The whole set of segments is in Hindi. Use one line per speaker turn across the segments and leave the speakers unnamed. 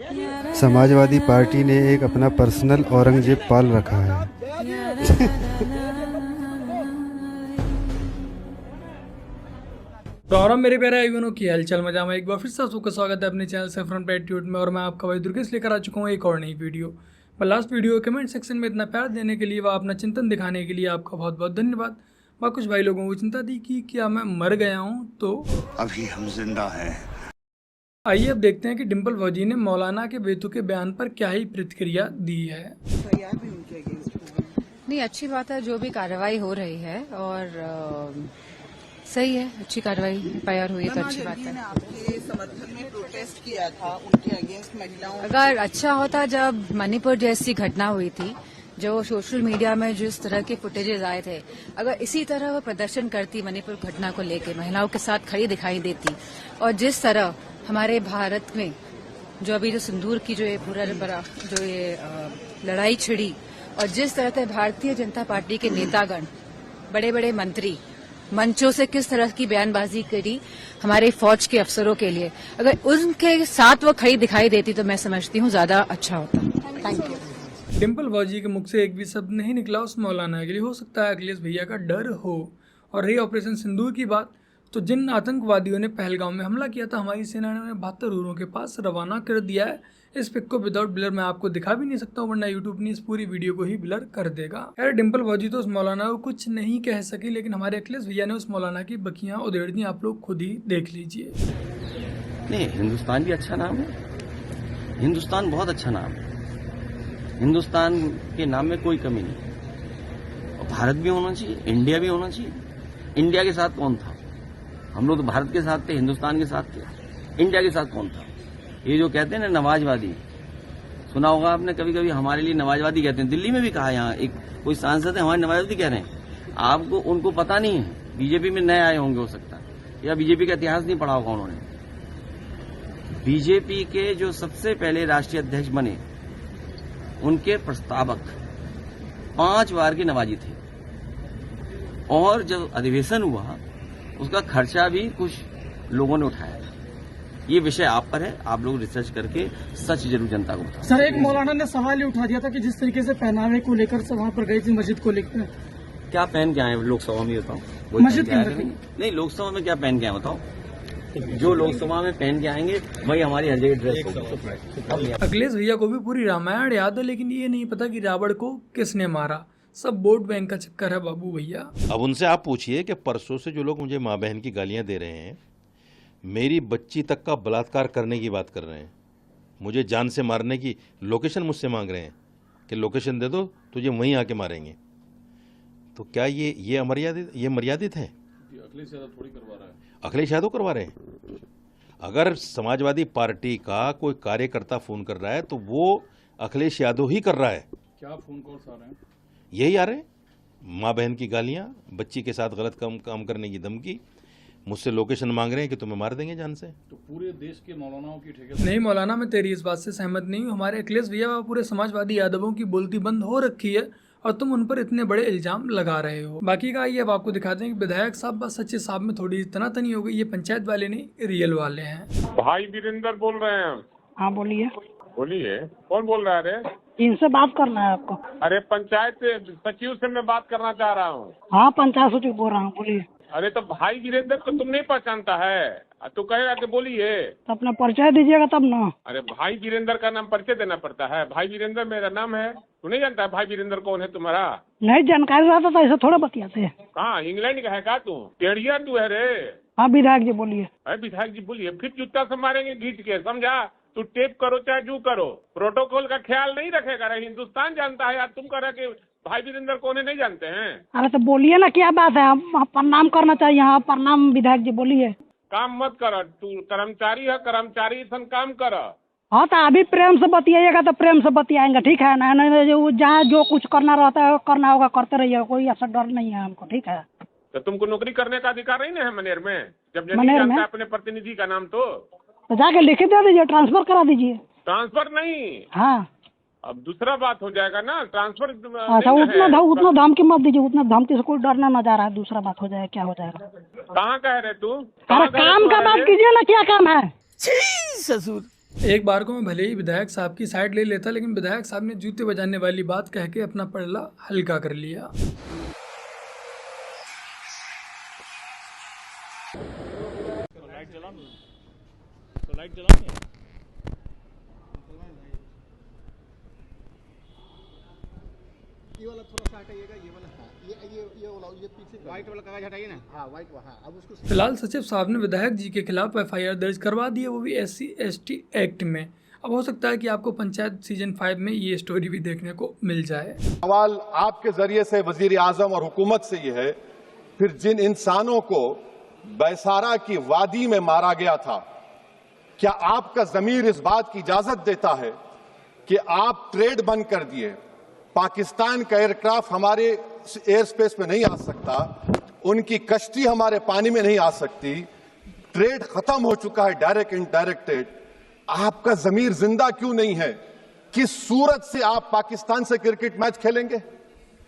समाजवादी पार्टी ने एक अपना पर्सनल औरंगजेब पाल रखा है।
तो और मेरे प्यारे आईवनों की हालचाल मजा में एक बार फिर से आपका स्वागत है अपने चैनल सेफ्रॉन पे एटीट्यूड में। और मैं आपका भाई दुर्गेश लेकर आ चुका हूँ एक और नई वीडियो। पर लास्ट वीडियो कमेंट सेक्शन में इतना प्यार देने के लिए व अपना चिंतन दिखाने के लिए आपका बहुत बहुत धन्यवाद। वह कुछ भाई लोगों को चिंता थी कि क्या मैं मर गया हूँ, तो
अभी हम जिंदा हैं।
आइए अब देखते हैं कि डिम्पल फौजी ने मौलाना के बेतुके बयान पर क्या ही प्रतिक्रिया दी है।
नहीं, अच्छी बात है जो भी कार्रवाई हो रही है, और सही है, अच्छी कार्रवाई एफआईआर हुई है तो अच्छी बात है।
आपके समर्थन में प्रोटेस्ट किया था उनके अगेंस्ट महिलाओं।
अगर अच्छा होता जब मणिपुर जैसी घटना हुई थी, जो सोशल मीडिया में जिस तरह के फुटेजेस आए थे, अगर इसी तरह वो प्रदर्शन करती मणिपुर घटना को लेकर, महिलाओं के साथ खड़ी दिखाई देती, और जिस तरह हमारे भारत में जो अभी जो सिंदूर की जो ये पूरा जो ये लड़ाई छिड़ी, और जिस तरह से भारतीय जनता पार्टी के नेतागण, बड़े बड़े मंत्री मंचों से किस तरह की बयानबाजी करी हमारे फौज के अफसरों के लिए, अगर उनके साथ वो खड़ी दिखाई देती तो मैं समझती हूँ ज्यादा अच्छा होता। Thank you.
डिम्पल फौजी के मुख से एक भी शब्द नहीं निकला उस मौलाना के लिए। हो सकता है अखिलेश भैया का डर हो। और रही ऑपरेशन सिंदूर की बात, तो जिन आतंकवादियों ने पहलगाम में हमला किया था, हमारी सेना ने 72 उरों के पास रवाना कर दिया है। इस पिक को विदाउट ब्लर मैं आपको दिखा भी नहीं सकता हूँ, वरना यूट्यूब ने इस पूरी वीडियो को ही ब्लर कर देगा। यार डिम्पल फौजी तो उस मौलाना को कुछ नहीं कह सके, लेकिन हमारे अखिलेश भैया ने उस मौलाना की बखियां उधेड़ दी। आप लोग खुद ही देख लीजिए।
नहीं, हिंदुस्तान भी अच्छा नाम है, हिंदुस्तान बहुत अच्छा नाम है, हिंदुस्तान के नाम में कोई कमी नहीं। और भारत भी होना चाहिए, इंडिया भी होना चाहिए। इंडिया के साथ कौन था? हम लोग तो भारत के साथ थे, हिंदुस्तान के साथ थे। इंडिया के साथ कौन था? ये जो कहते हैं ना नवाजवादी, सुना होगा आपने कभी कभी, हमारे लिए नवाजवादी कहते हैं। दिल्ली में भी कहा, यहाँ एक कोई सांसद है हमारे नवाजवादी कह रहे हैं। आपको उनको पता नहीं है, बीजेपी में नए आए होंगे हो सकता है, या बीजेपी का इतिहास नहीं पढ़ा होगा उन्होंने। बीजेपी के जो सबसे पहले राष्ट्रीय अध्यक्ष बने, उनके प्रस्तावक 5 बार की नवाजी थे। और जब अधिवेशन हुआ उसका खर्चा भी कुछ लोगों ने उठाया। ये विषय आप पर है, आप लोग रिसर्च करके सच जरूर जनता को बताओ।
सर, एक मौलाना ने सवाल ये उठा दिया था कि जिस तरीके से पहनावे को लेकर से वहाँ पर गई थी मस्जिद को लेकर,
क्या पहन के आए लोकसभा में बताओ?
मस्जिद के अंदर
नहीं, लोकसभा में क्या पहन के आए बताओ? जो लोकसभा में पहन के आएंगे वही हमारी हर जगह ड्रेस होगी।
अखिलेश भैया को भी पूरी रामायण याद है, लेकिन ये नहीं पता कि रावण को किसने मारा। सब वोट बैंक का चक्कर है बाबू भैया।
अब उनसे आप पूछिए कि परसों से जो लोग मुझे माँ बहन की गालियां दे रहे हैं, मेरी बच्ची तक का बलात्कार करने की बात कर रहे हैं, मुझे जान से मारने की लोकेशन मुझसे मांग रहे हैं कि लोकेशन दे दो, तुझे वहीं आके मारेंगे, तो क्या ये मर्यादित है?
अखिलेश यादव थोड़ी करवा रहा है।
अखिलेश यादव करवा रहे हैं। अगर समाजवादी पार्टी का कोई कार्यकर्ता फोन कर रहा है तो वो अखिलेश यादव ही कर रहा है।
क्या फोन कॉल्स आ रहे हैं?
यही आ रहे हैं, माँ बहन की गालियां, बच्ची के साथ गलत काम करने की धमकी, मुझसे लोकेशन मांग रहे हैं कि तुम्हें मार देंगे जान से।
तो पूरे देश के मौलानाओं की ठेके
नहीं मौलाना, मैं तेरी इस बात से सहमत नहीं हूँ। हमारे अखिलेश भैया पूरे समाजवादी यादवों की बोलती बंद हो रखी है, और तुम उन पर इतने बड़े इल्जाम लगा रहे हो। बाकी का ये अब आपको दिखाते हैं कि विधायक साहब बस सच्चे साहब में थोड़ी तनातनी हो गई। ये पंचायत वाले नहीं, रियल वाले हैं।
भाई वीरेंद्र बोल रहे हैं।
हाँ बोलिए।
बोलिए, कौन बोल रहा है? अरे
इनसे बात करना है आपको।
अरे पंचायत सचिव से मैं बात करना चाह रहा हूँ।
हाँ, पंचायत सचिव बोल रहा हूँ, बोलिए।
अरे तो भाई वीरेंद्र को तुम नहीं पहचानता है? तू कहेगा कि बोलिए।
तो अपना परिचय दीजिएगा तब ना।
अरे भाई वीरेंद्र का नाम परिचय देना पड़ता है? भाई वीरेंद्र मेरा नाम है, तू नहीं जानता है भाई वीरेंद्र कौन है तुम्हारा?
नहीं जानकारी रहता तो ऐसे थोड़ा बतियाते हैं।
कहाँ इंग्लैंड का है का तू? टेढ़िया तू है रे।
हाँ विधायक जी बोलिए।
अरे विधायक जी बोलिए, फिर जूता से मारेंगे घींच के, समझा? तू टेप करो चाहे जू करो, प्रोटोकॉल का ख्याल नहीं रखेगा रे। हिंदुस्तान जानता है यार, तुम कह रहे कि भाई वीरेंद्र कौन है नहीं जानते हैं?
अरे तो बोलिए ना, क्या बात है? हम प्रणाम करना चाहिए। हाँ प्रणाम विधायक जी, बोलिए।
काम मत कर, तू कर्मचारी है, कर्मचारी सन काम कर।
हाँ तो अभी प्रेम से बतियाइएगा तो प्रेम से बतियाएंगे, ठीक है ना? नहीं जो जहाँ जो कुछ करना रहता है करना होगा, करते रहिएगा, कोई ऐसा डर नहीं है हमको, ठीक है?
तो तुमको नौकरी करने का अधिकार नहीं है मनेर में, जब नहीं जानता है अपने प्रतिनिधि का नाम तो
जाके लिख दे दीजिए, ट्रांसफर करा दीजिए।
ट्रांसफर नहीं,
हाँ
अब दूसरा बात हो जाएगा ना, ट्रांसफर।
अच्छा, उतना धमकी मत दीजिए, उतना धमकी से कोई डरना ना जा रहा है। दूसरा बात हो जाएगा, क्या हो जाएगा?
कहाँ कह रहे तू?
अरे काम का बात कीजिए ना, क्या काम है?
ससुर
एक बार को मैं भले ही विधायक साहब की साइड ले लेता, लेकिन विधायक साहब ने जूते बजाने वाली बात कह के अपना पलड़ा हल्का कर लिया।
ये वाला थोड़ा सा हटाइएगा, ये वाला हाँ, ये वाला ये पीछे व्हाइट वाला कागज हटाइए ना, हाँ व्हाइट हाँ, अब उसको
फिलहाल सचिव साहब ने विधायक जी के खिलाफ एफआईआर दर्ज करवा दी है, वो भी SC/ST एक्ट में। अब हो सकता है कि आपको पंचायत सीजन 5 में ये स्टोरी भी देखने को मिल जाए।
सवाल आपके जरिए से वजीर आजम और हुकूमत से ये है, फिर जिन इंसानों को बैसारा की वादी में मारा गया था, क्या आपका जमीर इस बात की इजाजत देता है कि आप ट्रेड बंद कर दिए, पाकिस्तान का एयरक्राफ्ट हमारे एयर स्पेस में नहीं आ सकता, उनकी कश्ती हमारे पानी में नहीं आ सकती, ट्रेड खत्म हो चुका है डायरेक्ट इनडायरेक्टेड, आपका जमीर जिंदा क्यों नहीं है? किस सूरत से आप पाकिस्तान से क्रिकेट मैच खेलेंगे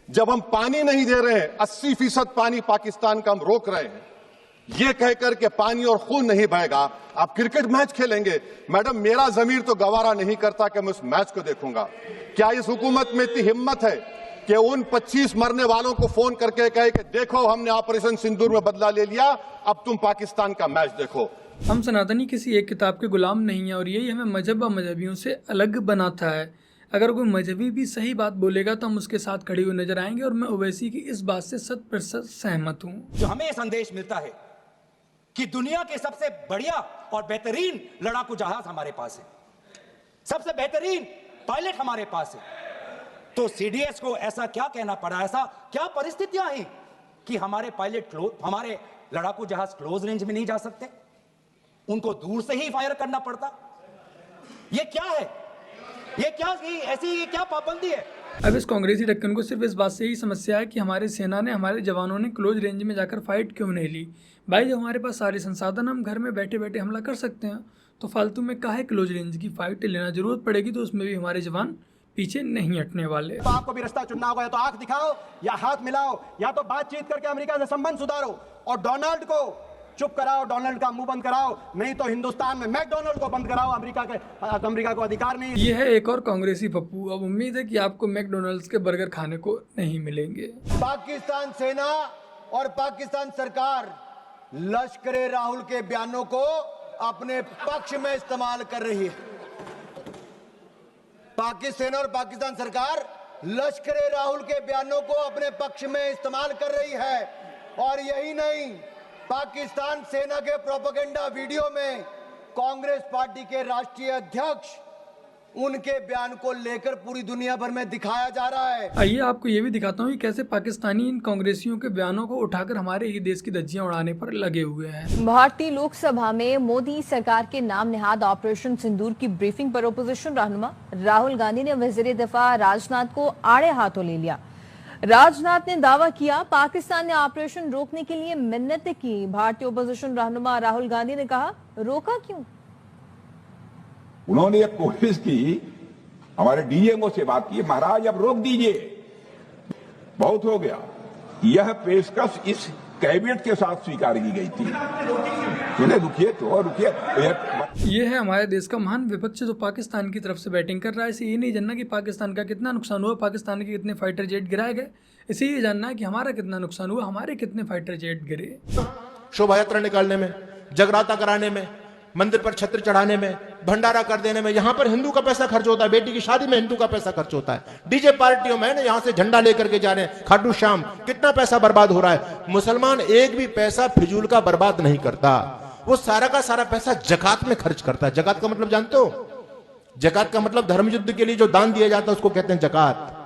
जब हम पानी नहीं दे रहे हैं? 80% पानी पाकिस्तान का हम रोक रहे हैं, ये कहकर के पानी और खून नहीं बहेगा, आप क्रिकेट मैच खेलेंगे? मैडम, मेरा जमीर तो गवारा नहीं करता कि मैं उस मैच को देखूंगा। क्या इस हुकूमत में इतनी हिम्मत है कि उन 25 मरने वालों को फोन करके कहे कि देखो हमने ऑपरेशन सिंदूर में बदला ले लिया, अब तुम पाकिस्तान का मैच देखो?
हम सनातनी किसी एक किताब के गुलाम नहीं है और यही हमें मजहब व मजहबियों से अलग बनाता है। अगर कोई मजहबी भी सही बात बोलेगा तो हम उसके साथ खड़े हुए नजर आएंगे और मैं ओवैसी की इस बात से 100% सहमत हूँ।
जो हमें ये संदेश मिलता है कि दुनिया के सबसे बढ़िया और बेहतरीन लड़ाकू जहाज हमारे पास है, सबसे बेहतरीन पायलट हमारे पास है, तो सीडीएस को ऐसा क्या कहना पड़ा, ऐसा क्या परिस्थितियां हैं कि हमारे पायलट हमारे लड़ाकू जहाज क्लोज रेंज में नहीं जा सकते, उनको दूर से ही फायर करना पड़ता? ये क्या है? ये क्या पाबंदी है?
अब इस कांग्रेसी ढक्कन को सिर्फ इस बात से ही समस्या है कि हमारी सेना ने, हमारे जवानों ने क्लोज रेंज में जाकर फाइट क्यों नहीं ली। भाई, जब हमारे पास सारे संसाधन, हम घर में बैठे बैठे हमला कर सकते हैं, तो फालतू में काहे क्लोज रेंज की फाइट लेना? जरूरत पड़ेगी तो उसमें भी हमारे जवान पीछे नहीं हटने वाले।
तो आपको भी रास्ता चुनना होगा, या तो आंख दिखाओ या हाथ मिलाओ, या तो बातचीत करके अमेरिका से संबंध सुधारो और डोनाल्ड को चुप कराओ, डोनाल्ड का मुंह बंद कराओ, नहीं तो हिंदुस्तान में मैकडोनाल्ड को बंद कराओ। अमेरिका को अधिकार नहीं।
ये है एक और कांग्रेसी पप्पू। अब उम्मीद है कि आपको मैकडोनाल्ड्स के बर्गर खाने को नहीं मिलेंगे।
पाकिस्तान सेना और पाकिस्तान सरकार लश्कर राहुल के बयानों को अपने पक्ष में इस्तेमाल कर रही है। पाकिस्तान सेना और पाकिस्तान सरकार लश्कर राहुल के बयानों को अपने पक्ष में इस्तेमाल कर रही है, और यही नहीं, पाकिस्तान सेना के प्रोपेगेंडा वीडियो में कांग्रेस पार्टी के राष्ट्रीय अध्यक्ष उनके बयान को लेकर पूरी दुनिया भर में दिखाया जा रहा है।
आइए आपको ये भी दिखाता हूँ कि कैसे पाकिस्तानी इन कांग्रेसियों के बयानों को उठाकर हमारे ही देश की धज्जियां उड़ाने पर लगे हुए हैं।
भारतीय लोकसभा में मोदी सरकार के नाम नेहाद ऑपरेशन सिंदूर की ब्रीफिंग पर ओपोजिशन रहनुमा राहुल गांधी ने वजीर दिफा राजनाथ को आड़े हाथों ले लिया। राजनाथ ने दावा किया पाकिस्तान ने ऑपरेशन रोकने के लिए मिन्नत की। भारतीय ओपोजिशन रहनुमा राहुल गांधी ने कहा, रोका क्यों?
उन्होंने एक कोशिश की, हमारे डीएमओ से बात की, महाराज अब रोक दीजिए, बहुत हो गया। यह पेशकश इस कैबिनेट के साथ स्वीकार की गई थी। सुने, रुकिए तो रुकिए।
ये है हमारे देश का महान विपक्ष जो पाकिस्तान की तरफ से बैटिंग कर रहा है। इसे ये नहीं जानना कि पाकिस्तान का कितना नुकसान हुआ, पाकिस्तान के कितने फाइटर जेट गिराए गए। इसे ये जानना है कि हमारा कितना नुकसान हुआ, हमारे कितने फाइटर जेट गिरे।
शोभा यात्रा निकालने में, जगराता कराने में, मंदिर पर छत्र चढ़ाने में, भंडारा कर देने में, यहाँ पर हिंदू का पैसा खर्च होता है। बेटी की शादी में हिंदू का पैसा खर्च होता है। डीजे पार्टियों में यहाँ से झंडा लेकर के जा रहे हैं, खाटू श्याम, कितना पैसा बर्बाद हो रहा है। मुसलमान एक भी पैसा फिजूल का बर्बाद नहीं करता, वो सारा का सारा पैसा जकात में खर्च करता है। जकात का मतलब जानते हो? जकात का मतलब धर्म युद्ध के लिए जो दान दिया जाता है उसको कहते हैं जकात।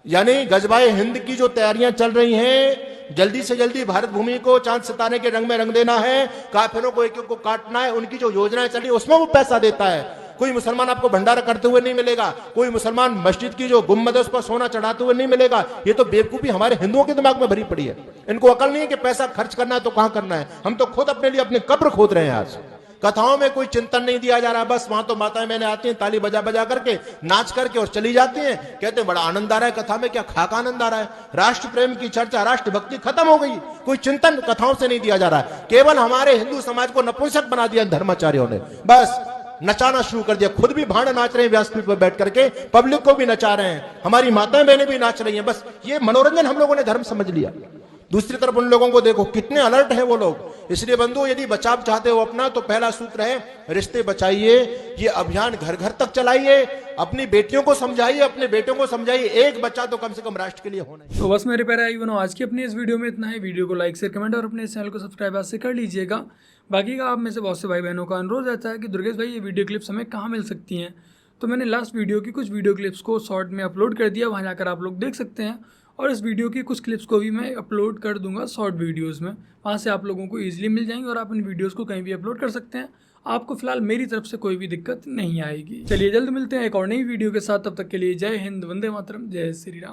यानी गजबाए हिंद की जो तैयारियां चल रही हैं, जल्दी से जल्दी भारत भूमि को चांद सितारे के रंग में रंग देना है, काफिरों को एक एक को काटना है, उनकी जो योजनाएं चल रही है उसमें वो पैसा देता है। कोई मुसलमान आपको भंडारा करते हुए नहीं मिलेगा, कोई मुसलमान मस्जिद की जो गुम्बद है उस पर सोना चढ़ाते हुए नहीं मिलेगा। ये तो बेवकूफी हमारे हिंदुओं के दिमाग में भरी पड़ी है। इनको अकल नहीं है कि पैसा खर्च करना है तो कहां करना है। हम तो खुद अपने लिए अपने कब्र खोद रहे हैं। आज कथाओं में कोई चिंतन नहीं दिया जा रहा, बस वहां तो माताएं मैंने आती हैं, ताली बजा बजा करके, नाच करके और चली जाती हैं। कहते हैं बड़ा आनंद आ रहा है कथा में, क्या खाका आनंद आ रहा है। राष्ट्र प्रेम की चर्चा, राष्ट्र भक्ति खत्म हो गई। कोई चिंतन कथाओं से नहीं दिया जा रहा है। केवल हमारे हिंदू समाज को नपुंसक बना दिया धर्माचार्यों ने। बस नचाना शुरू कर दिया, खुद भी भाड़ नाच रहे हैं व्यासपीठ पर बैठ करके, पब्लिक को भी नचा रहे हैं, हमारी माताएं बहनें भी नाच रही हैं। बस ये मनोरंजन हम लोगों ने धर्म समझ लिया। दूसरी तरफ उन लोगों को देखो कितने अलर्ट हैं वो लोग। इसलिए बंधु, यदि बचाव चाहते हो अपना, तो पहला सूत्र है रिश्ते बचाइए। ये अभियान घर घर तक चलाइए, अपनी बेटियों को समझाइए, अपने बेटों को समझाइए, एक बच्चा तो कम से कम राष्ट्र के लिए होना है।
तो बस मेरे प्यारे भाई बहनों, आज की अपनी इस वीडियो में इतना ही। वीडियो को लाइक शेयर कमेंट और अपने चैनल को सब्सक्राइब आज से कर लीजिएगा। बाकी का आप में से बहुत से भाई बहनों का अनुरोध रहता है कि दुर्गेश भाई ये वीडियो क्लिप्स हमें कहाँ मिल सकती हैं, तो मैंने लास्ट वीडियो की कुछ वीडियो क्लिप्स को शॉर्ट में अपलोड कर दिया, वहाँ जाकर आप लोग देख सकते हैं। और इस वीडियो की कुछ क्लिप्स को भी मैं अपलोड कर दूंगा शॉर्ट वीडियोस में, वहाँ से आप लोगों को ईजिली मिल जाएंगे और आप इन वीडियोस को कहीं भी अपलोड कर सकते हैं। आपको फिलहाल मेरी तरफ से कोई भी दिक्कत नहीं आएगी। चलिए जल्द मिलते हैं एक और नई वीडियो के साथ, तब तक के लिए जय हिंद, वंदे मातरम, जय श्री राम।